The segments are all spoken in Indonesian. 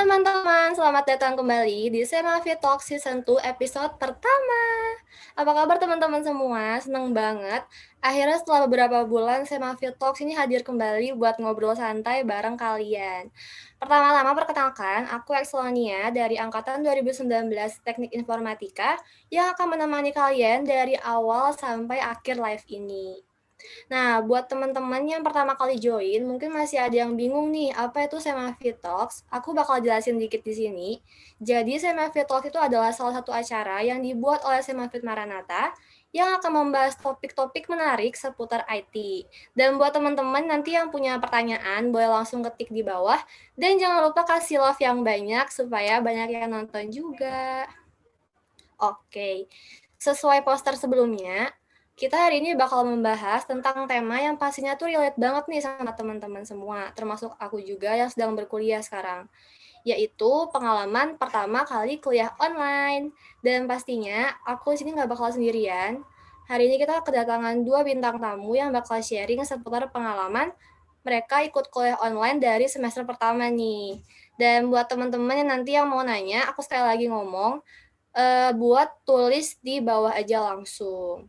teman-teman, selamat datang kembali di Semavi Talk Season 2 episode pertama. Apa kabar teman-teman semua? Seneng banget. Akhirnya setelah beberapa bulan Semavi Talks ini hadir kembali buat ngobrol santai bareng kalian. Pertama-tama perkenalkan, aku Exlonia dari Angkatan 2019 Teknik Informatika yang akan menemani kalian dari awal sampai akhir live ini. Nah, buat teman-teman yang pertama kali join, mungkin masih ada yang bingung nih, apa itu Semavi Talks? Aku bakal jelasin dikit di sini. Jadi, Semavi Talks itu adalah salah satu acara yang dibuat oleh Semafit Maranatha yang akan membahas topik-topik menarik seputar IT. Dan buat teman-teman nanti yang punya pertanyaan, boleh langsung ketik di bawah. Dan jangan lupa kasih love yang banyak supaya banyak yang nonton juga. Oke, sesuai poster sebelumnya, kita hari ini bakal membahas tentang tema yang pastinya tuh relate banget nih sama teman-teman semua, termasuk aku juga yang sedang berkuliah sekarang, yaitu pengalaman pertama kali kuliah online. Dan pastinya aku di sini nggak bakal sendirian. Hari ini kita kedatangan dua bintang tamu yang bakal sharing seputar pengalaman mereka ikut kuliah online dari semester pertama nih. Dan buat teman-teman yang nanti yang mau nanya, aku sekali lagi ngomong, buat tulis di bawah aja langsung.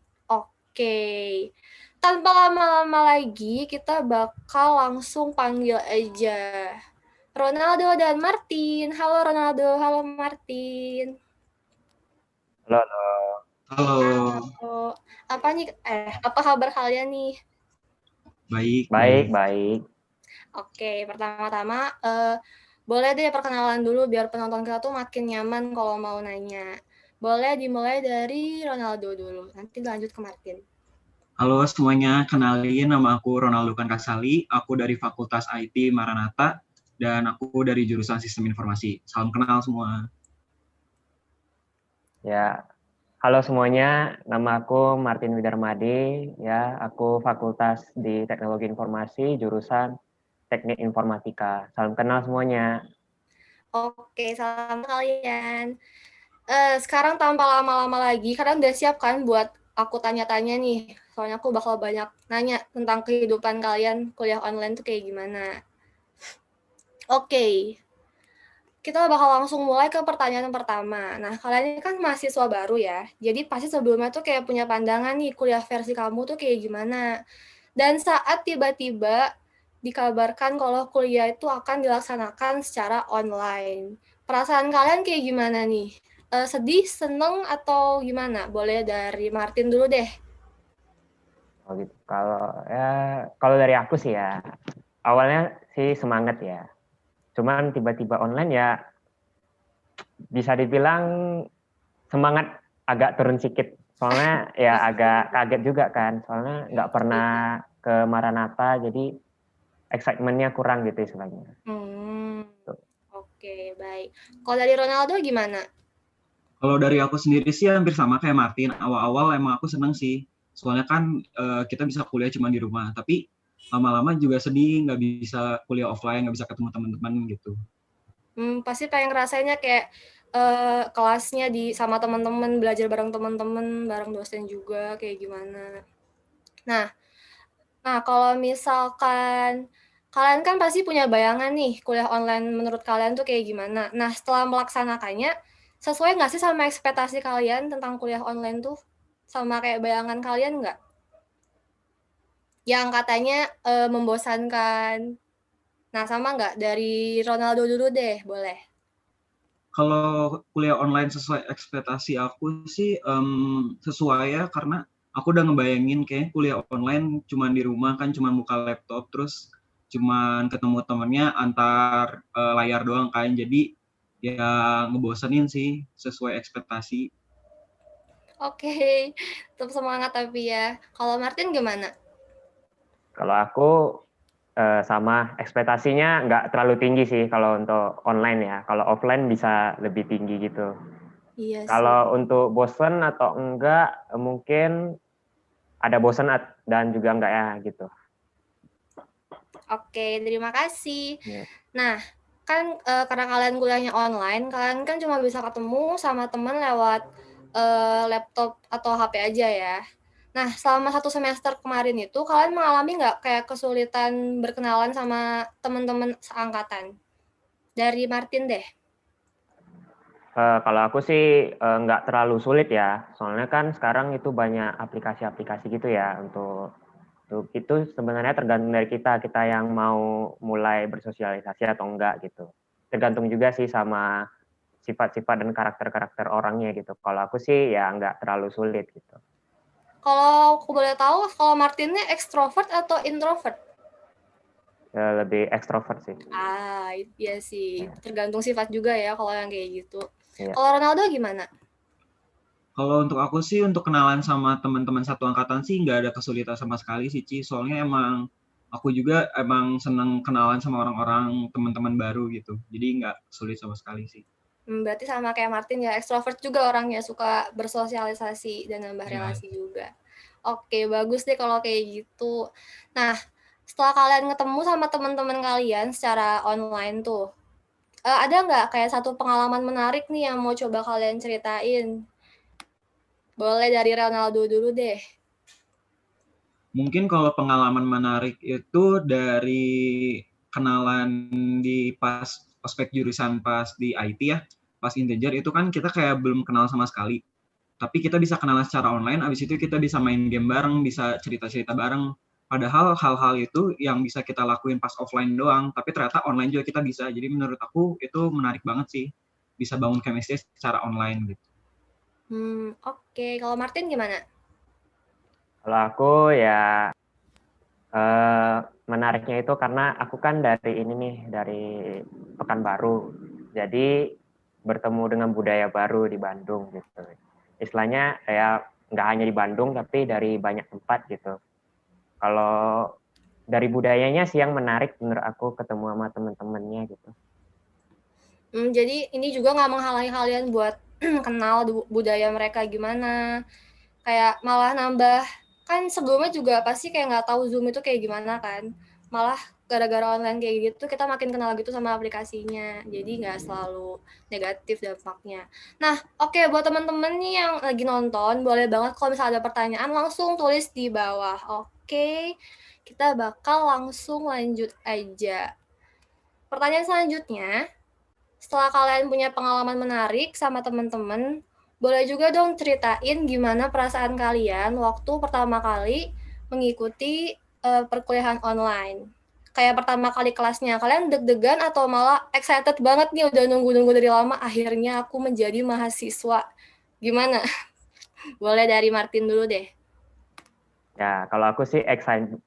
Oke. Tanpa lama-lama lagi, kita bakal langsung panggil aja Ronaldo dan Martin. Halo Ronaldo, halo Martin. Halo, halo. Halo, Oh, apa nih? Apa kabar kalian nih? baik, Baik, baik. baik. Oke, pertama-tama boleh deh perkenalan dulu biar penonton kita tuh makin nyaman kalau mau nanya. Boleh dimulai dari Ronaldo dulu, nanti lanjut ke Martin. Halo semuanya, kenalin nama aku Ronaldo Kasali, aku dari Fakultas IT Maranatha, dan aku dari jurusan Sistem Informasi. Salam kenal semua. Ya, halo semuanya. Nama aku Martin Widarmadi. Ya, aku Fakultas di Teknologi Informasi, jurusan Teknik Informatika. Salam kenal semuanya. Oke, salam kalian. Sekarang tanpa lama-lama lagi, kalian udah siap kan buat aku tanya-tanya nih? Soalnya aku bakal banyak nanya tentang kehidupan kalian kuliah online tuh kayak gimana. Oke, kita bakal langsung mulai ke pertanyaan pertama. Nah, kalian ini kan mahasiswa baru ya, jadi pasti sebelumnya tuh kayak punya pandangan nih kuliah versi kamu tuh kayak gimana. Dan saat tiba-tiba dikabarkan kalau kuliah itu akan dilaksanakan secara online. Perasaan kalian kayak gimana nih? Sedih, seneng, atau gimana? Boleh dari Martin dulu deh. Oh gitu. Kalau dari aku sih ya, awalnya sih semangat ya. Cuman tiba-tiba online ya bisa dibilang semangat agak turun sedikit. Soalnya ya agak kaget juga kan. Soalnya nggak pernah ke Maranatha, jadi excitement-nya kurang gitu istilahnya. Hmm, oke, baik. Kalau dari Ronaldo gimana? Kalau dari aku sendiri sih hampir sama kayak Martin. Awal-awal emang aku seneng sih, soalnya kan kita bisa kuliah cuma di rumah. Tapi lama-lama juga sedih, nggak bisa kuliah offline, nggak bisa ketemu teman-teman gitu. Pasti pengen ngerasainnya kayak kelasnya sama teman-teman, belajar bareng teman-teman, bareng dosen juga kayak gimana. Nah, kalau misalkan kalian kan pasti punya bayangan nih kuliah online menurut kalian tuh kayak gimana. Nah, setelah melaksanakannya, sesuai nggak sih sama ekspektasi kalian tentang kuliah online tuh? Sama kayak bayangan kalian nggak? Yang katanya membosankan. Nah, sama nggak? Dari Ronaldo dulu deh, boleh. Kalau kuliah online sesuai ekspektasi aku sih sesuai ya, karena aku udah ngebayangin kayak kuliah online cuman di rumah kan, cuman buka laptop terus cuman ketemu temennya antar layar doang kan, jadi ya ngebosenin sih sesuai ekspektasi. Oke, tetap semangat tapi ya. Kalau Martin gimana? Kalau aku sama ekspektasinya nggak terlalu tinggi sih kalau untuk online ya. Kalau offline bisa lebih tinggi gitu. Iya sih. Kalau untuk bosen atau enggak, mungkin ada bosen dan juga enggak ya gitu. Oke, terima kasih. Ya. Nah, kan karena kalian kuliahnya online, kalian kan cuma bisa ketemu sama teman lewat laptop atau HP aja ya. Nah, selama 1 semester kemarin itu, kalian mengalami nggak kayak kesulitan berkenalan sama teman-teman seangkatan? Dari Martin deh. Kalau aku sih nggak terlalu sulit ya, soalnya kan sekarang itu banyak aplikasi-aplikasi gitu ya untuk itu sebenarnya tergantung dari kita yang mau mulai bersosialisasi atau enggak gitu. Tergantung juga sih sama sifat-sifat dan karakter-karakter orangnya gitu. Kalau aku sih ya nggak terlalu sulit gitu. Kalau aku boleh tahu, kalau Martinnya ekstrovert atau introvert? Lebih ekstrovert sih. Iya sih. Ya, Tergantung sifat juga ya kalau yang kayak gitu. iya. Kalau Ronaldo gimana? Kalau untuk aku sih, untuk kenalan sama teman-teman satu angkatan sih nggak ada kesulitan sama sekali sih, Ci. Soalnya emang aku juga emang seneng kenalan sama orang-orang, teman-teman baru gitu. Jadi nggak sulit sama sekali sih. Berarti sama kayak Martin ya, ekstrovert juga orangnya, suka bersosialisasi dan nambah Ya, relasi juga. Oke, bagus deh kalau kayak gitu. Nah, setelah kalian ketemu sama teman-teman kalian secara online tuh, ada nggak kayak satu pengalaman menarik nih yang mau coba kalian ceritain? Boleh dari Ronaldo dulu deh. mungkin kalau pengalaman menarik itu dari kenalan di pas ospek jurusan pas di IT ya, pas integer itu kan kita kayak belum kenal sama sekali. Tapi kita bisa kenalan secara online, abis itu kita bisa main game bareng, bisa cerita-cerita bareng. Padahal hal-hal itu yang bisa kita lakuin pas offline doang, tapi ternyata online juga kita bisa. Jadi menurut aku itu menarik banget sih, bisa bangun chemistry secara online gitu. Oke. Kalau Martin gimana? Kalau aku ya menariknya itu karena aku kan dari ini nih, dari Pekanbaru. Jadi bertemu dengan budaya baru di Bandung gitu. Istilahnya ya nggak hanya di Bandung tapi dari banyak tempat gitu. Kalau dari budayanya sih yang menarik menurut aku ketemu sama teman-temannya gitu. Jadi ini juga nggak menghalangi kalian buat kenal budaya mereka gimana. Kayak malah nambah, kan sebelumnya juga pasti kayak nggak tahu Zoom itu kayak gimana kan. Malah gara-gara online kayak gitu kita makin kenal gitu sama aplikasinya. Jadi nggak selalu negatif dampaknya. Nah, oke, buat teman-teman nih yang lagi nonton, boleh banget kalau misalnya ada pertanyaan langsung tulis di bawah. Oke, kita bakal langsung lanjut aja. Pertanyaan selanjutnya, setelah kalian punya pengalaman menarik sama teman-teman, boleh juga dong ceritain gimana perasaan kalian waktu pertama kali mengikuti perkuliahan online. Kayak pertama kali kelasnya, kalian deg-degan atau malah excited banget nih udah nunggu-nunggu dari lama, akhirnya aku menjadi mahasiswa. Gimana? Boleh dari Martin dulu deh. Ya, kalau aku sih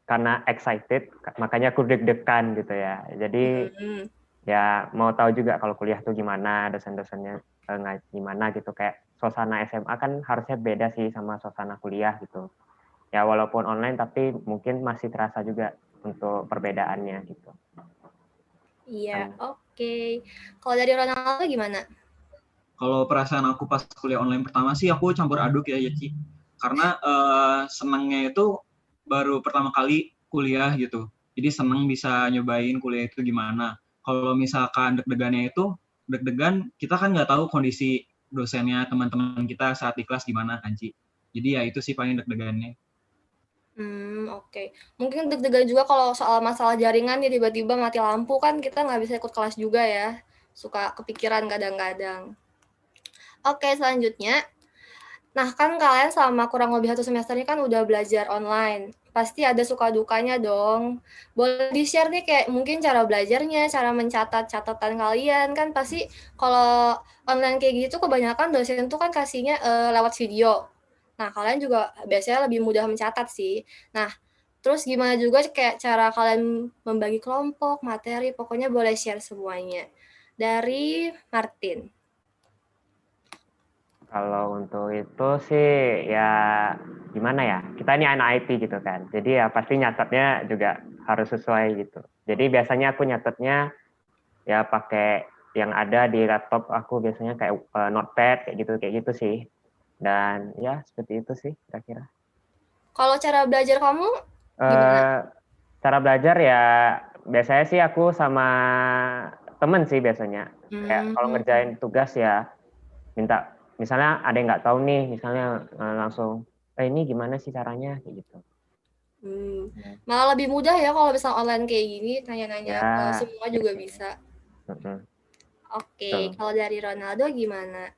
karena excited, makanya aku deg-degan gitu ya. Jadi Hmm, ya mau tahu juga kalau kuliah tuh gimana, dosen-dosennya gimana gitu. Kayak suasana SMA kan harusnya beda sih sama suasana kuliah gitu. Ya walaupun online tapi mungkin masih terasa juga untuk perbedaannya gitu. iya, Kan. oke. Kalau dari Ronaldo gimana? Kalau perasaan aku pas kuliah online pertama sih aku campur aduk ya, Ci. Karena senangnya itu baru pertama kali kuliah gitu. Jadi senang bisa nyobain kuliah itu gimana. Kalau misalkan deg-degannya itu, deg-degan kita kan nggak tahu kondisi dosennya, teman-teman kita saat di kelas gimana kan, Ci. Jadi ya itu sih paling deg-degannya. Oke. Mungkin deg-degan juga kalau soal masalah jaringan ya tiba-tiba mati lampu kan kita nggak bisa ikut kelas juga ya. Suka kepikiran kadang-kadang. Oke, selanjutnya. Nah, kan kalian selama kurang lebih 1 semester ini kan udah belajar online. Pasti ada suka dukanya dong. Boleh di-share nih kayak mungkin cara belajarnya, cara mencatat catatan kalian. Kan pasti kalau online kayak gitu kebanyakan dosen tuh kan kasihnya lewat video. Nah, kalian juga biasanya lebih mudah mencatat sih. Nah, terus gimana juga kayak cara kalian membagi kelompok, materi, pokoknya boleh share semuanya. Dari Martin. Kalau untuk itu sih ya gimana ya, kita ini anak IT gitu kan, jadi ya pasti nyatetnya juga harus sesuai gitu. Jadi biasanya aku nyatetnya ya pakai yang ada di laptop aku, biasanya kayak notepad kayak gitu sih. Dan ya seperti itu sih kira-kira. Kalau cara belajar kamu gimana? Eh, Cara belajar ya biasanya sih aku sama temen sih biasanya. Kayak kalau Hmm. ngerjain tugas ya minta, misalnya ada yang nggak tahu nih, misalnya langsung ini gimana sih caranya kayak gitu. Malah lebih mudah ya kalau misalnya online kayak gini, nanya-nanya ke Ya semua iya juga sih. bisa. Oke, kalau dari Ronaldo gimana?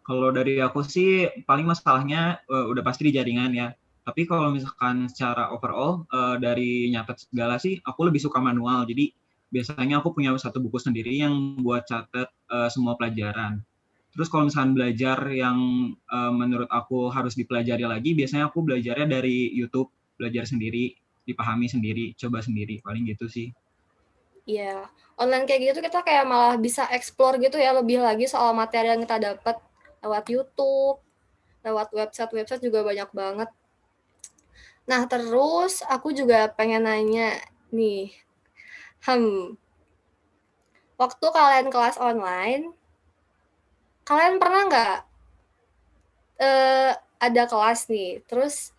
Kalau dari aku sih paling masalahnya udah pasti di jaringan ya. Tapi kalau misalkan secara overall dari nyatet segala sih aku lebih suka manual. Jadi biasanya aku punya satu buku sendiri yang buat catat semua pelajaran. Terus kalau misalkan belajar yang menurut aku harus dipelajari lagi, biasanya aku belajarnya dari YouTube, belajar sendiri, dipahami sendiri, coba sendiri, paling gitu sih. Iya, online kayak gitu kita kayak malah bisa explore gitu ya lebih lagi soal materi yang kita dapat lewat YouTube, lewat website-website juga banyak banget. Nah, terus aku juga pengen nanya nih, waktu kalian kelas online, kalian pernah nggak ada kelas nih, terus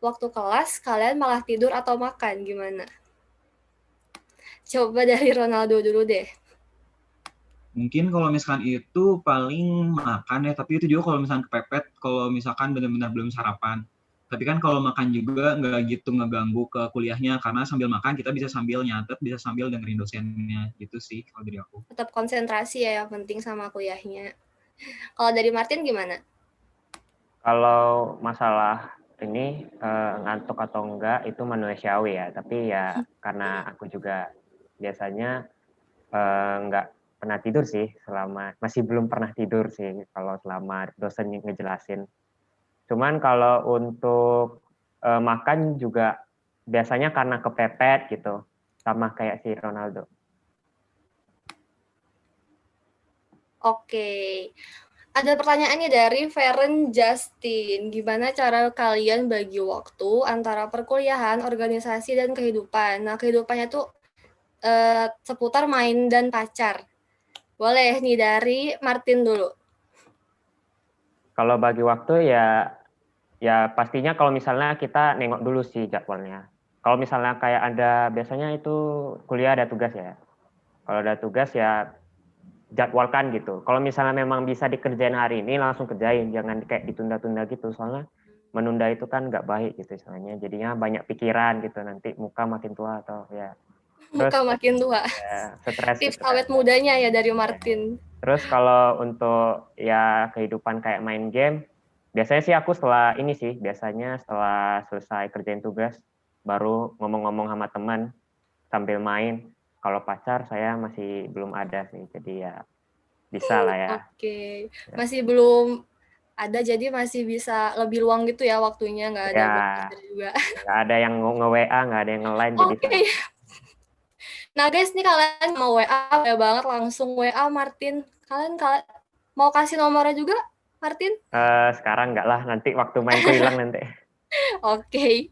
waktu kelas kalian malah tidur atau makan, gimana? Coba dari Ronaldo dulu deh. Mungkin kalau misalkan itu paling makan ya, tapi itu juga kalau misalkan kepepet, kalau misalkan benar-benar belum sarapan. Tapi kan kalau makan juga nggak gitu ngeganggu ke kuliahnya, karena sambil makan kita bisa sambil nyatet, bisa sambil dengerin dosennya, gitu sih kalau dari aku. Tetap konsentrasi ya yang penting sama kuliahnya. Kalau dari Martin gimana? Kalau masalah ini ngantuk atau enggak itu manusiawi ya, tapi ya karena aku juga biasanya enggak pernah tidur sih masih belum pernah tidur sih kalau selama dosen ngejelasin. Cuman kalau untuk makan juga biasanya karena kepepet gitu, sama kayak si Ronaldo. Oke. Ada pertanyaannya dari Feren Justin. Gimana cara kalian bagi waktu antara perkuliahan, organisasi, dan kehidupan? Nah, kehidupannya tuh seputar main dan pacar. Boleh nih dari Martin dulu. Kalau bagi waktu ya pastinya kalau misalnya kita nengok dulu sih jadwalnya. Kalau misalnya kayak biasanya itu kuliah ada tugas ya. Kalau ada tugas ya jadwalkan gitu. Kalau misalnya memang bisa dikerjain hari ini langsung kerjain, jangan kayak ditunda-tunda gitu. Soalnya menunda itu kan nggak baik gitu istilahnya. Jadinya banyak pikiran gitu nanti muka makin tua atau ya. Terus Muka makin tua. ya stres Tips gitu kan. awet mudanya ya dari Ya. Martin. Terus kalau untuk ya kehidupan kayak main game, biasanya sih aku biasanya setelah selesai kerjain tugas, baru ngomong-ngomong sama teman sambil main. Kalau pacar saya masih belum ada sih, jadi ya bisa lah ya. Oke. Masih belum ada, jadi masih bisa lebih luang gitu ya waktunya, nggak ada Ya, buat pacar juga. nggak ada yang nge-WA, nggak ada yang nge-line, jadi Oke. Nah guys, nih kalian mau WA ya banget langsung WA Martin. Kalian mau kasih nomornya juga, Martin? sekarang nggak lah, nanti waktu mainku hilang nanti. Oke.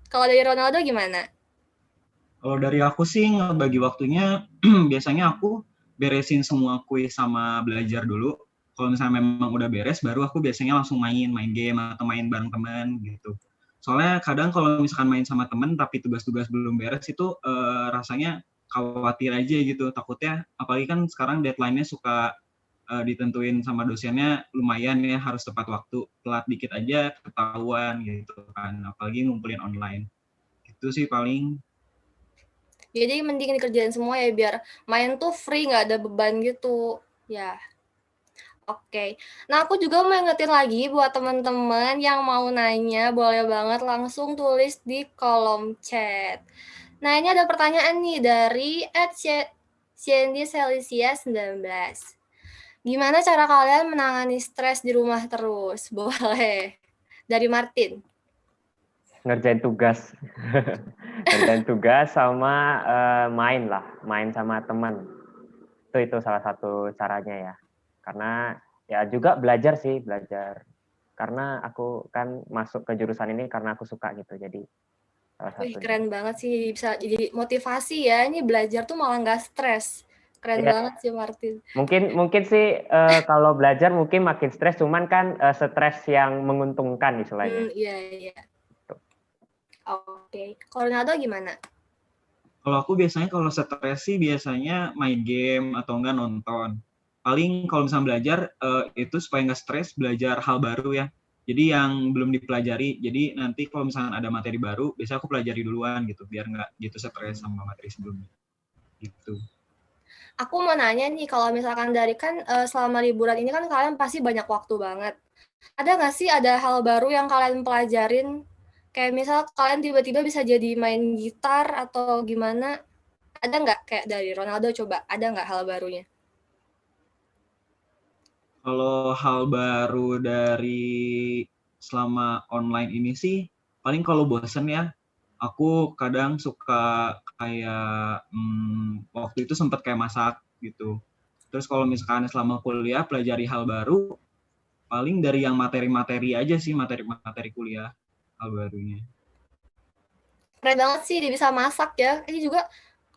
Kalau dari Ronaldo gimana? Kalau dari aku sih ngebagi waktunya, biasanya aku beresin semua kuis sama belajar dulu. Kalau misalnya memang udah beres, baru aku biasanya langsung main game atau main bareng teman gitu. Soalnya kadang kalau misalkan main sama teman tapi tugas-tugas belum beres itu rasanya khawatir aja gitu. Takutnya, apalagi kan sekarang deadline-nya suka ditentuin sama dosennya lumayan ya, harus tepat waktu. Telat dikit aja ketahuan gitu kan, apalagi ngumpulin online. Itu sih paling. Jadi mending dikerjain semua ya biar main tuh free, nggak ada beban gitu. Ya. Oke. Nah, aku juga mau ingetin lagi buat teman-teman yang mau nanya, boleh banget langsung tulis di kolom chat. Nah, ini ada pertanyaan nih dari @Cindy19. Gimana cara kalian menangani stres di rumah terus? Boleh. Dari Martin. Ngerjain tugas. Ngerjain tugas sama main sama teman. Itu salah satu caranya ya. Karena ya juga belajar. Karena aku kan masuk ke jurusan ini karena aku suka gitu. Jadi salah Wih, satunya. keren banget sih, bisa jadi motivasi ya. Ini belajar tuh malah nggak stres. Keren Ya, banget sih Martin. mungkin sih kalau belajar mungkin makin stres, cuman kan stres yang menguntungkan istilahnya. Iya, iya. Oke. Kalau Ronaldo gimana? Kalau aku biasanya kalau stres sih biasanya main game atau enggak nonton. Paling kalau misalnya belajar itu supaya nggak stres belajar hal baru ya. Jadi yang belum dipelajari. Jadi nanti kalau misalnya ada materi baru, biasanya aku pelajari duluan gitu biar nggak gitu stres sama materi sebelumnya. Gitu. Aku mau nanya nih, kalau misalkan dari kan selama liburan ini kan kalian pasti banyak waktu banget. Ada nggak sih ada hal baru yang kalian pelajarin? Kayak misal kalian tiba-tiba bisa jadi main gitar atau gimana? Ada nggak kayak dari Ronaldo coba? Ada nggak hal barunya? Kalau hal baru dari selama online ini sih, paling kalau bosen ya, aku kadang suka kayak waktu itu sempat kayak masak gitu. Terus kalau misalkan selama kuliah pelajari hal baru, paling dari yang materi-materi aja sih, materi-materi kuliah hal barunya. Keren banget sih dia bisa masak ya. Ini juga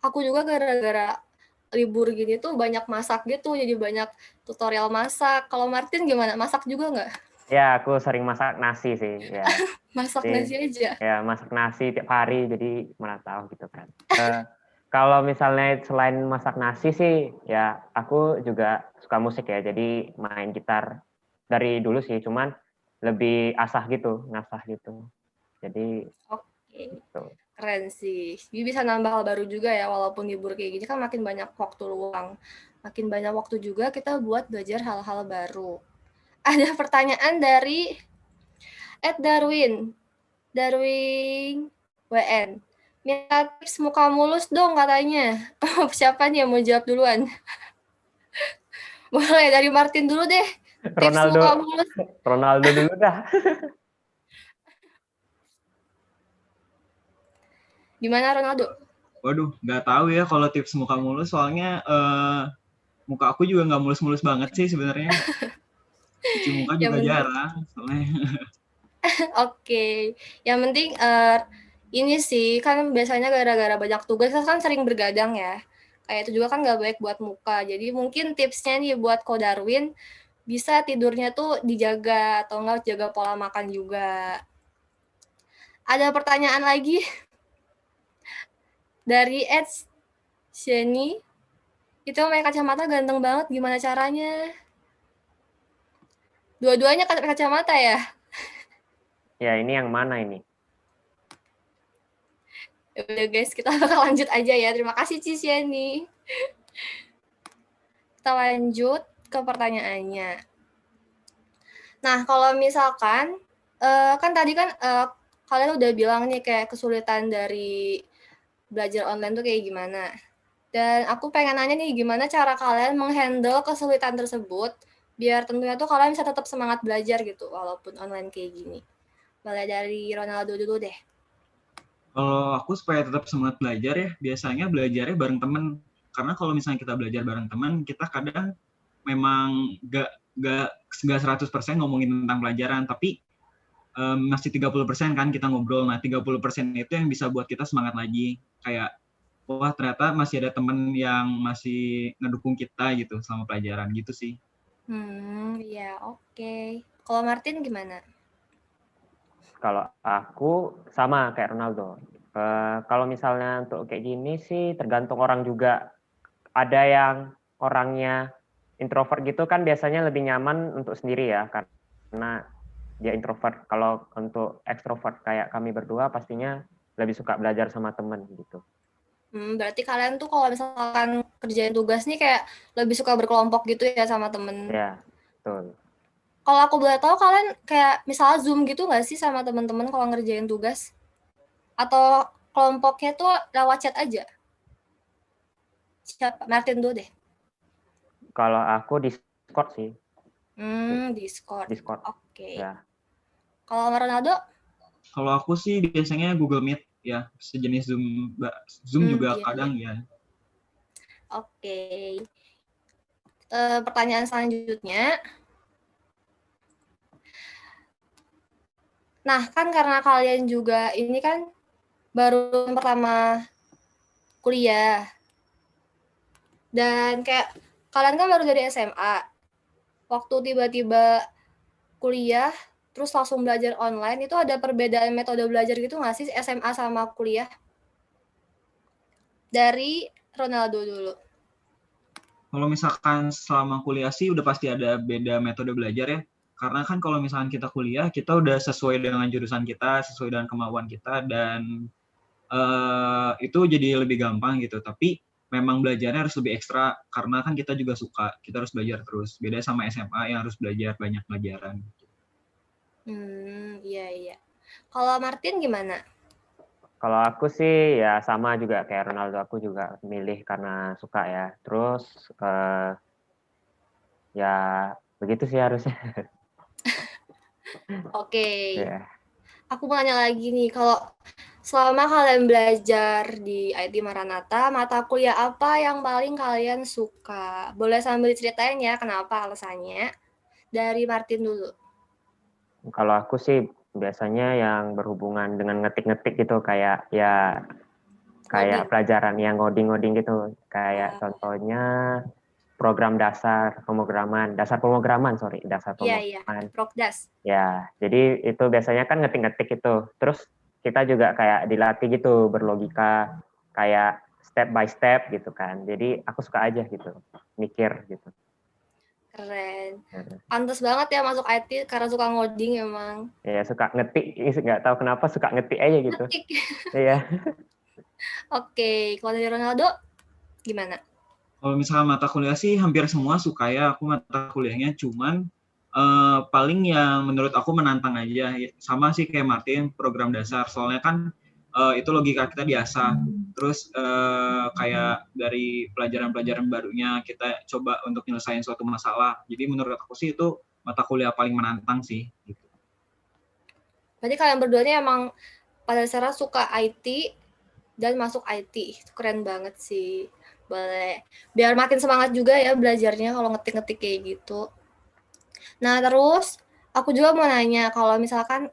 aku juga gara-gara libur gini tuh banyak masak gitu, jadi banyak tutorial masak. Kalau Martin gimana? Masak juga nggak? Ya, aku sering masak nasi sih, ya. Masak Jadi, nasi aja. ya masak nasi tiap hari, jadi mana tahu gitu kan. Kalau misalnya selain masak nasi sih, ya aku juga suka musik ya, jadi main gitar dari dulu sih, cuman lebih ngasah gitu. Jadi Oke, gitu. keren sih. Jadi bisa nambah hal baru juga ya, walaupun libur kayak gini kan makin banyak waktu luang. Makin banyak waktu juga kita buat belajar hal-hal baru. Ada pertanyaan dari Ed Darwin. Darwin WN. Minta tips muka mulus dong katanya. Siapa nih yang mau jawab duluan? Boleh dari Martin dulu deh. Tips muka Ronaldo, mulus. Ronaldo dulu dah. Gimana Ronaldo? Waduh, nggak tahu ya kalau tips muka mulus, soalnya muka aku juga nggak mulus-mulus banget sih sebenarnya. Cuci muka Yang juga penting, jarang, soalnya. oke. Yang penting ini sih kan biasanya gara-gara banyak tugas kan sering bergadang ya. Kayak itu juga kan nggak baik buat muka. Jadi mungkin tipsnya nih buat Ko Darwin bisa tidurnya tuh dijaga atau enggak jaga pola makan juga. Ada pertanyaan lagi dari Ed Sheni. Itu pakai kacamata ganteng banget, gimana caranya? Dua-duanya kacamata ya? Ya, ini yang mana ini? Ya udah guys, kita bakal lanjut aja ya. Terima kasih Ci Sheni. Kita lanjut ke pertanyaannya. Nah, kalau misalkan kan tadi kan kalian udah bilang nih kayak kesulitan dari belajar online tuh kayak gimana. Dan aku pengen nanya nih, gimana cara kalian menghandle kesulitan tersebut biar tentunya tuh kalian bisa tetap semangat belajar gitu walaupun online kayak gini. Mulai dari Ronaldo dulu deh. Kalau aku supaya tetap semangat belajar ya, biasanya belajarnya bareng temen. Karena kalau misalnya kita belajar bareng teman, kita kadang memang nggak 100% ngomongin tentang pelajaran, tapi masih 30% kan kita ngobrol. Nah, 30% itu yang bisa buat kita semangat lagi. Kayak, wah ternyata masih ada temen yang masih ngedukung kita gitu selama pelajaran gitu sih. Ya oke. Kalau Martin gimana? Kalau aku sama kayak Ronaldo. Kalau misalnya untuk kayak gini sih tergantung orang juga. Ada yang orangnya introvert gitu kan biasanya lebih nyaman untuk sendiri ya, karena dia introvert. Kalau untuk ekstrovert kayak kami berdua pastinya lebih suka belajar sama teman gitu. Berarti kalian tuh kalau misalkan kerjain tugas nih kayak lebih suka berkelompok gitu ya sama temen. Ya, betul. Kalau aku boleh tahu kalian kayak misalnya Zoom gitu nggak sih sama temen-temen kalau ngerjain tugas? Atau kelompoknya tuh lewat chat aja? Siapa? Martin dulu deh. Kalau aku Discord sih, Discord. Discord. Oke. Ya. Kalau Ronaldo? Kalau aku sih biasanya Google Meet ya, sejenis Zoom. Zoom juga Iya, iya. kadang ya. Oke. Pertanyaan selanjutnya. Nah, kan karena kalian juga ini kan baru pertama kuliah. Dan kayak kalian kan baru dari SMA. Waktu tiba-tiba kuliah, terus langsung belajar online, itu ada perbedaan metode belajar gitu nggak sih SMA sama kuliah? Dari Ronaldo dulu. Kalau misalkan selama kuliah sih udah pasti ada beda metode belajar ya. Karena kan kalau misalkan kita kuliah, kita udah sesuai dengan jurusan kita, sesuai dengan kemauan kita, dan itu jadi lebih gampang gitu. Tapi memang belajarnya harus lebih ekstra karena kan kita juga suka, kita harus belajar terus. Beda sama SMA yang harus belajar banyak pelajaran. Iya iya. Kalau Martin gimana? Kalau aku sih ya sama juga kayak Ronaldo, aku juga milih karena suka ya. Terus ya begitu sih harusnya. Oke. Ya. Aku mau nanya lagi nih, kalau selama kalian belajar di IT Maranatha, mata kuliah apa yang paling kalian suka? Boleh sambil ceritain ya kenapa alasannya. Dari Martin dulu. Kalau aku sih biasanya yang berhubungan dengan ngetik-ngetik gitu kayak ya kayak Ngoding. pelajaran yang ngoding-ngoding gitu. Kayak Ah, contohnya program dasar pemrograman, dasar iya iya, pemrograman. Prokdas. Ya, jadi itu biasanya kan ngetik-ngetik itu. Terus kita juga kayak dilatih gitu berlogika kayak step by step gitu kan. Jadi aku suka aja gitu, mikir gitu. Keren. Nah, Pantes banget ya masuk IT karena suka ngoding emang. ya suka ngetik, nggak tahu kenapa suka ngetik aja gitu. Ngetik. Iya. Oke, kalau dari Ronaldo gimana? Kalau misalnya mata kuliah sih hampir semua suka ya aku mata kuliahnya, cuman paling yang menurut aku menantang aja. Sama sih kayak Martin, program dasar. Soalnya kan itu logika kita biasa. Terus kayak dari pelajaran-pelajaran barunya kita coba untuk nyelesain suatu masalah. Jadi menurut aku sih itu mata kuliah paling menantang sih. Gitu. Berarti kalian berdua ini emang pada dasarnya suka IT dan masuk IT. Itu keren banget sih. Boleh. Biar makin semangat juga ya belajarnya kalau ngetik-ngetik kayak gitu. Nah, terus aku juga mau nanya kalau misalkan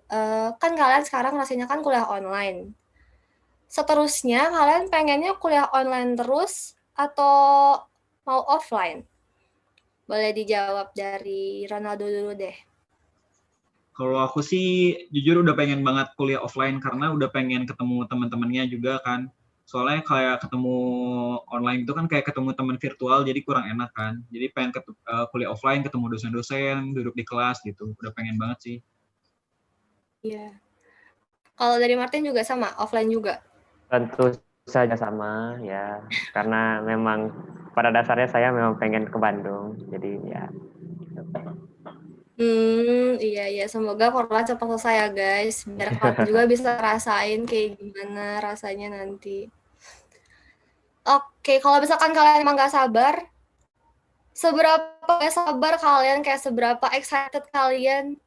kan kalian sekarang rasanya kan kuliah online. Seterusnya kalian pengennya kuliah online terus atau mau offline? Boleh dijawab dari Ronaldo dulu deh. Kalau aku sih jujur udah pengen banget kuliah offline karena udah pengen ketemu teman-temannya juga kan. Soalnya kayak ketemu online itu kan kayak ketemu teman virtual jadi kurang enak kan. Jadi pengen kuliah offline ketemu dosen-dosen, duduk di kelas gitu. Udah pengen banget sih. Iya. Kalau dari Martin juga sama, offline juga. Tentu saja sama ya, karena memang pada dasarnya saya memang pengen ke Bandung. Jadi ya. Iya iya, semoga corona cepat selesai ya guys, biar kalian juga bisa rasain kayak gimana rasanya nanti. Oke, kalau misalkan kalian emang nggak sabar, seberapa nggak sabar kalian, kayak seberapa excited kalian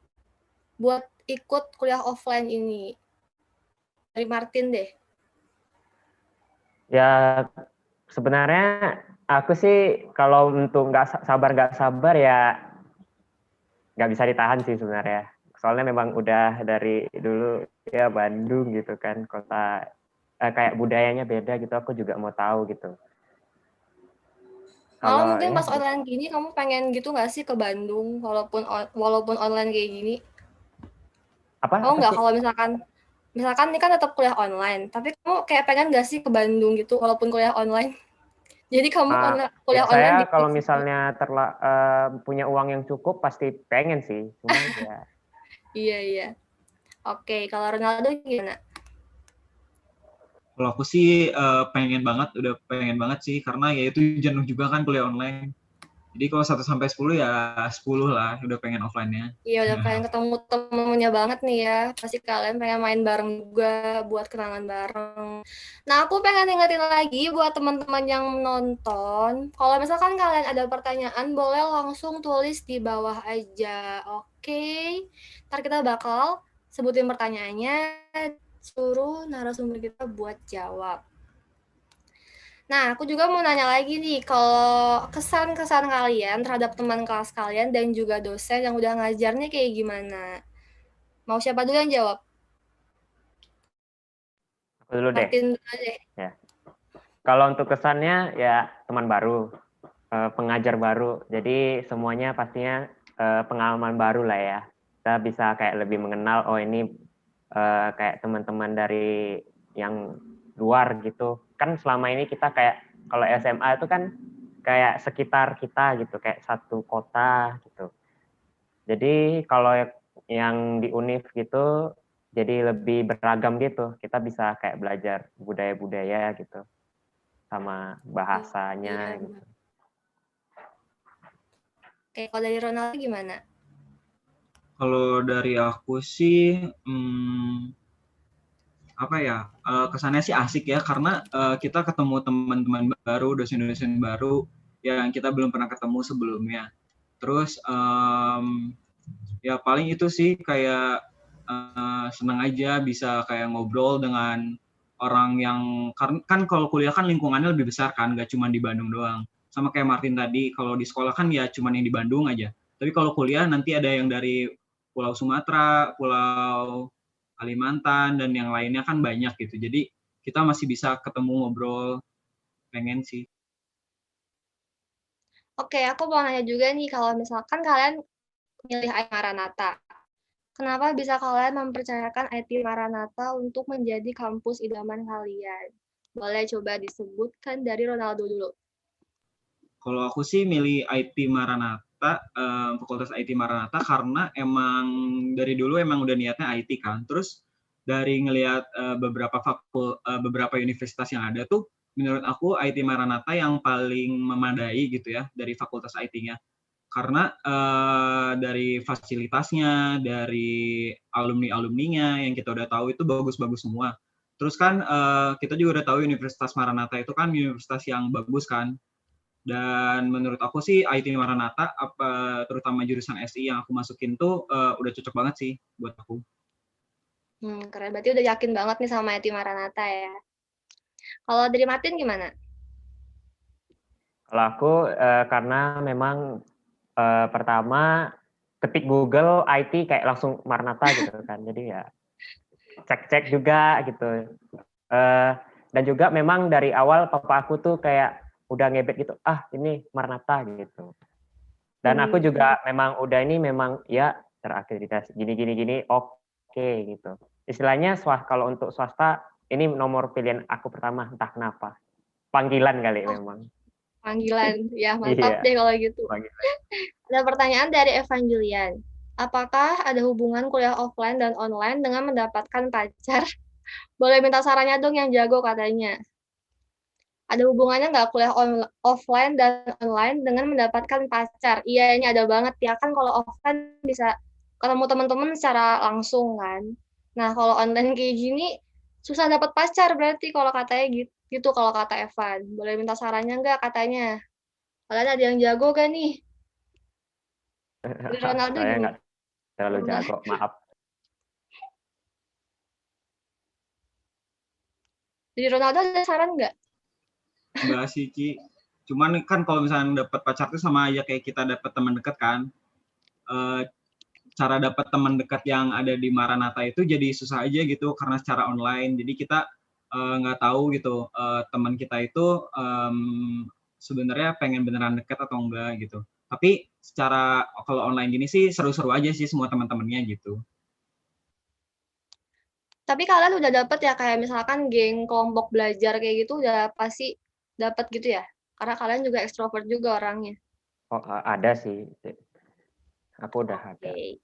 buat ikut kuliah offline ini? Dari Martin deh. Ya sebenarnya aku sih kalau untuk nggak sabar ya nggak bisa ditahan sih sebenarnya. Soalnya memang udah dari dulu ya Bandung gitu kan, kota kayak budayanya beda gitu. Aku juga mau tahu gitu. Malah Kalau mungkin ya pas online gini kamu pengen gitu nggak sih ke Bandung, walaupun online kayak gini? Mau apa nggak sih? kalau misalkan misalkan ini kan tetap kuliah online, tapi kamu kayak pengen nggak sih ke Bandung gitu walaupun kuliah online? Jadi kamu Ya kuliah saya online di kalau sini. misalnya punya uang yang cukup pasti pengen sih. Cuman ya Iya iya. Oke, kalau Ronaldo gimana? Kalau aku sih pengen banget, udah pengen banget sih karena ya itu jenuh juga kan kuliah online. Jadi kalau 1 sampai 10 ya 10 lah, udah pengen offline-nya. Iya udah pengen ketemu temennya banget nih ya. Pasti kalian pengen main bareng juga buat kenangan bareng. Nah aku pengen ingetin lagi buat teman-teman yang menonton. Kalau misalkan kalian ada pertanyaan boleh langsung tulis di bawah aja. Oke. Ntar kita bakal sebutin pertanyaannya. Suruh narasumber kita buat jawab. Nah, aku juga mau nanya lagi nih, kalau kesan-kesan kalian terhadap teman kelas kalian dan juga dosen yang udah ngajarnya kayak gimana? Mau siapa dulu yang jawab? aku dulu deh. Martin dulu deh. Ya. Kalau untuk kesannya ya teman baru, pengajar baru. Jadi semuanya pastinya pengalaman baru lah ya. Kita bisa kayak lebih mengenal, oh ini kayak teman-teman dari yang luar gitu. Kan selama ini kita kayak kalau SMA itu kan kayak sekitar kita gitu, kayak satu kota gitu. Jadi kalau yang di UNIF gitu jadi lebih beragam gitu. Kita bisa kayak belajar budaya-budaya gitu. sama Iya, bahasanya benar. gitu. Oke, kalau dari Ronaldo gimana? Kalau dari aku sih, apa ya, kesannya sih asik ya, karena kita ketemu teman-teman baru, dosen-dosen baru yang kita belum pernah ketemu sebelumnya. Terus ya paling itu sih kayak senang aja bisa kayak ngobrol dengan orang yang kan kalau kuliah kan lingkungannya lebih besar kan, nggak cuma di Bandung doang. Sama kayak Martin tadi, kalau di sekolah kan ya cuma yang di Bandung aja. Tapi kalau kuliah nanti ada yang dari Pulau Sumatera, Pulau Kalimantan, dan yang lainnya kan banyak gitu. Jadi kita masih bisa ketemu ngobrol, pengen sih. Oke, aku mau nanya juga nih, kalau misalkan kalian milih IT Maranatha, kenapa bisa kalian mempercayakan IT Maranatha untuk menjadi kampus idaman kalian? Boleh coba disebutkan dari Ronaldo dulu. Kalau aku sih milih IT Maranatha, Fakultas IT Maranatha karena emang dari dulu emang udah niatnya IT kan. Terus dari ngelihat beberapa universitas yang ada tuh, menurut aku IT Maranatha yang paling memadai gitu ya dari fakultas IT-nya. Karena dari fasilitasnya, dari alumni-alumninya yang kita udah tahu itu bagus-bagus semua. Terus kan kita juga udah tahu Universitas Maranatha itu kan universitas yang bagus kan. Dan menurut aku sih IT Maranatha, terutama jurusan SI yang aku masukin tuh udah cocok banget sih buat aku. Keren. Berarti udah yakin banget nih sama IT Maranatha ya. Kalau dari Martin gimana? Kalau aku karena memang pertama ketik Google IT kayak langsung Maranatha gitu kan. Jadi ya cek-cek juga gitu. Dan juga memang dari awal papa aku tuh kayak udah ngebet gitu, ini Maranatha gitu. Dan aku Hmm, juga memang udah ini memang ya terakreditasi gini oke gitu. Istilahnya kalau untuk swasta ini nomor pilihan aku pertama entah kenapa. Panggilan kali oh, memang. panggilan. Ya, mantap Iya, deh kalau gitu. panggilan. Ada pertanyaan dari Evangelian. Apakah ada hubungan kuliah offline dan online dengan mendapatkan pacar? Boleh minta sarannya dong yang jago katanya. Ada hubungannya nggak kuliah offline dan online dengan mendapatkan pacar? Iya, ini ada banget ya. Kan kalau offline bisa ketemu teman-teman secara langsung kan. Nah, kalau online kayak gini, susah dapat pacar berarti kalau katanya gitu, gitu kalau kata Evan. Boleh minta sarannya nggak katanya? Kalian ada yang jago gak nih? Dari Ronaldo Saya gimana? nggak terlalu jago, maaf. Dari Ronaldo ada saran nggak? Enggak sih, Ci. Cuman kan kalau misalnya dapat pacar tuh sama aja kayak kita dapat teman dekat kan. Eh, Cara dapat teman dekat yang ada di Maranatha itu jadi susah aja gitu karena secara online. Jadi kita nggak tahu gitu teman kita itu sebenarnya pengen beneran deket atau enggak gitu. Tapi secara kalau online gini sih seru-seru aja sih semua teman-temannya gitu. Tapi kalian udah dapet ya kayak misalkan geng kelompok belajar kayak gitu udah pasti dapat gitu ya? Karena kalian juga ekstrovert juga orangnya. Oh, ada sih. Aku udah ada. Oke.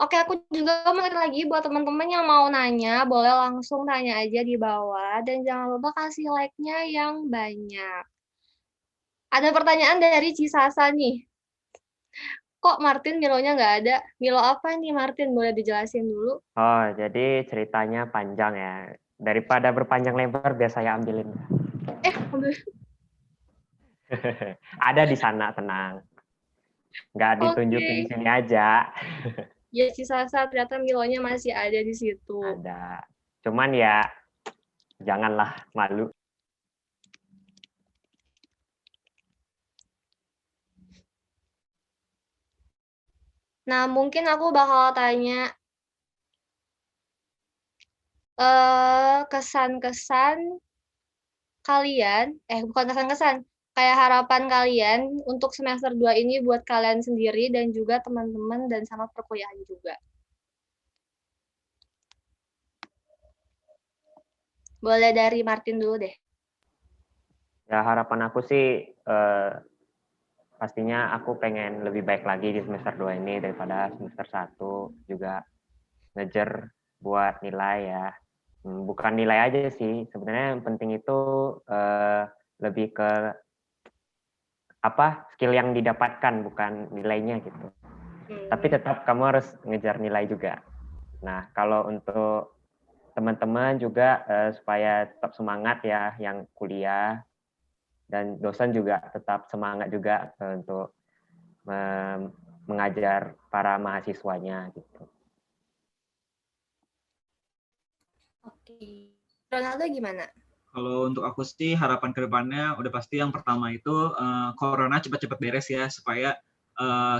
Oke, aku juga mau nanya lagi buat teman-teman yang mau nanya, boleh langsung tanya aja di bawah dan jangan lupa kasih like-nya yang banyak. Ada pertanyaan dari Cisasa nih. Kok Martin Milonya nggak ada? Milo apa nih Martin? Boleh dijelasin dulu? Oh, jadi ceritanya panjang ya. Daripada berpanjang lebar, biar saya ambilin. Ambil. Ada di sana, tenang. Nggak ditunjukin di Oke. sini aja. Ya, Cisasa ternyata Milonya masih ada di situ. Ada. Cuman ya, janganlah malu. Nah, mungkin aku bakal tanya kesan-kesan kalian, bukan kesan-kesan, kayak harapan kalian untuk semester 2 ini buat kalian sendiri dan juga teman-teman dan sama perkuliahan juga. Boleh dari Martin dulu deh. Ya, harapan aku sih pastinya aku pengen lebih baik lagi di semester 2 ini daripada semester 1. Juga ngejar buat nilai ya. bukan nilai aja sih. Sebenarnya yang penting itu lebih ke skill yang didapatkan, bukan nilainya gitu. Tapi tetap kamu harus ngejar nilai juga. Nah, kalau untuk teman-teman juga supaya tetap semangat ya yang kuliah, dan dosen juga tetap semangat juga untuk mengajar para mahasiswanya gitu. Oke. Ronaldo gimana? Kalau untuk aku sih harapan ke depannya udah pasti yang pertama itu corona cepat-cepat beres ya supaya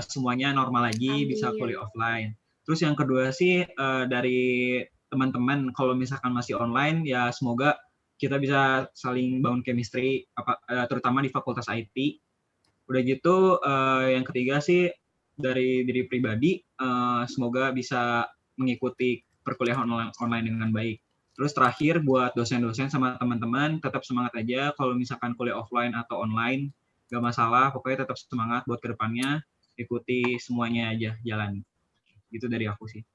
semuanya normal lagi, bisa kuliah offline. Terus yang kedua sih dari teman-teman kalau misalkan masih online ya semoga kita bisa saling bangun chemistry terutama di fakultas IT. Udah gitu yang ketiga sih dari diri pribadi semoga bisa mengikuti perkuliahan online dengan baik. Terus terakhir buat dosen-dosen sama teman-teman tetap semangat aja kalau misalkan kuliah offline atau online gak masalah, pokoknya tetap semangat buat kedepannya, ikuti semuanya aja jalan. Gitu dari aku sih.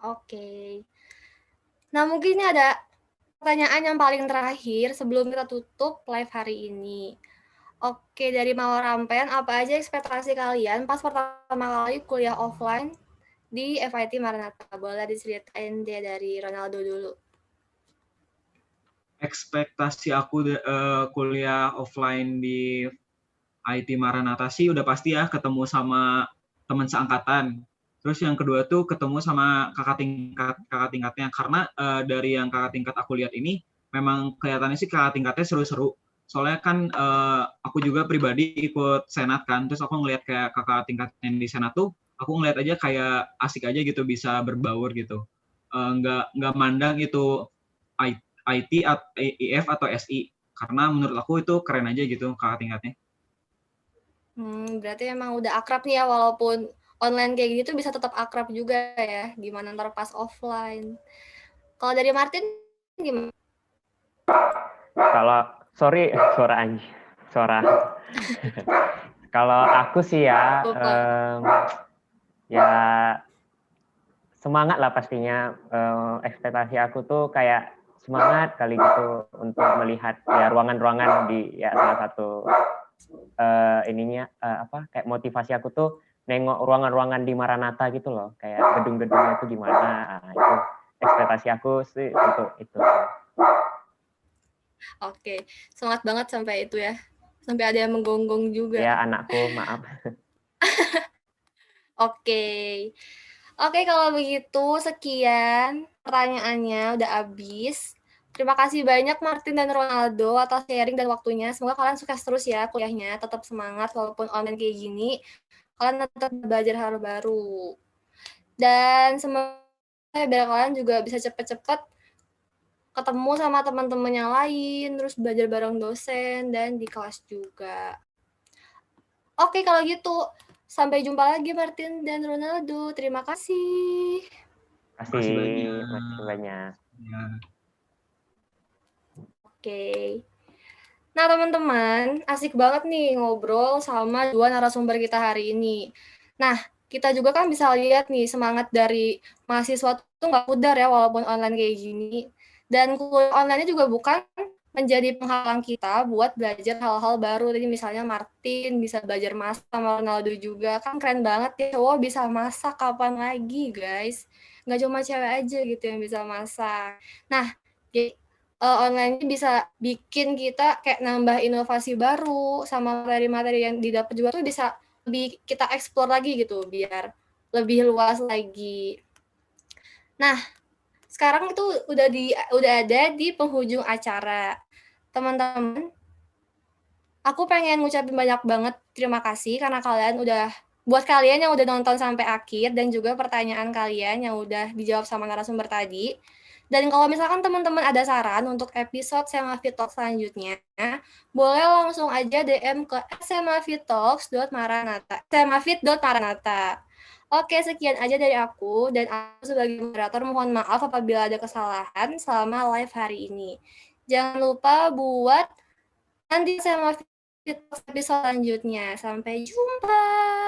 Oke. Nah mungkin ini ada pertanyaan yang paling terakhir sebelum kita tutup live hari ini. Oke, dari Mawar Rampen, apa aja ekspektasi kalian pas pertama kali kuliah offline di FIT Maranatha? Boleh diceritain dia dari Ronaldo dulu. Ekspektasi aku kuliah offline di IT Maranatha sih udah pasti ya ketemu sama teman seangkatan. Terus yang kedua tuh ketemu sama kakak tingkatnya karena dari yang kakak tingkat aku lihat ini memang kelihatannya sih kakak tingkatnya seru-seru. Soalnya kan aku juga pribadi ikut senat kan, terus aku ngelihat kayak kakak tingkat yang di senat tuh, aku ngelihat aja kayak asik aja gitu bisa berbaur gitu. Nggak mandang itu IT, IF atau SI karena menurut aku itu keren aja gitu kakak tingkatnya. Berarti emang udah akrab nih ya, walaupun online kayak gitu bisa tetap akrab juga ya, gimana ntar pas offline. Kalau dari Martin gimana? Kalau suara kalau aku sih ya ya semangat lah pastinya. Ekspektasi aku tuh kayak semangat kali gitu untuk melihat ya ruangan-ruangan di ya salah satu kayak motivasi aku tuh nengok ruangan-ruangan di Maranatha gitu loh, kayak gedung-gedungnya itu gimana. Itu ekspektasi aku sih untuk itu. Oke, semangat banget sampai itu ya. Sampai ada yang menggonggong juga. Ya anakku, maaf. Oke. Oke, kalau begitu sekian pertanyaannya udah habis. Terima kasih banyak Martin dan Ronaldo atas sharing dan waktunya. Semoga kalian sukses terus ya kuliahnya. Tetap semangat walaupun online kayak gini. Kalian tetap belajar hal baru. Dan semoga biar kalian juga bisa cepet-cepet ketemu sama teman-teman yang lain, terus belajar bareng dosen, dan di kelas juga. Oke, kalau gitu. Sampai jumpa lagi Martin dan Ronaldo. Terima kasih. Terima kasih banyak. Ya. Oke. Nah, teman-teman, asik banget nih ngobrol sama dua narasumber kita hari ini. Nah, kita juga kan bisa lihat nih semangat dari mahasiswa tuh nggak pudar ya walaupun online kayak gini. Dan kuliah online-nya juga bukan menjadi penghalang kita buat belajar hal-hal baru. Jadi misalnya Martin bisa belajar masak sama Ronaldo juga. Kan keren banget ya, cowok bisa masak kapan lagi, guys. Nggak cuma cewek aja gitu yang bisa masak. Nah, online bisa bikin kita kayak nambah inovasi baru, sama materi-materi yang didapat juga tuh bisa lebih kita explore lagi gitu, biar lebih luas lagi. Nah, sekarang itu udah ada di penghujung acara. Teman-teman, aku pengen ngucapin banyak banget terima kasih karena buat kalian yang udah nonton sampai akhir dan juga pertanyaan kalian yang udah dijawab sama narasumber tadi. Dan kalau misalkan teman-teman ada saran untuk episode SMA Fit Talk selanjutnya, boleh langsung aja DM ke semafittalks.maranatha. Oke, sekian aja dari aku, dan aku sebagai moderator mohon maaf apabila ada kesalahan selama live hari ini. Jangan lupa buat nanti SMA Fit Talks episode selanjutnya. Sampai jumpa!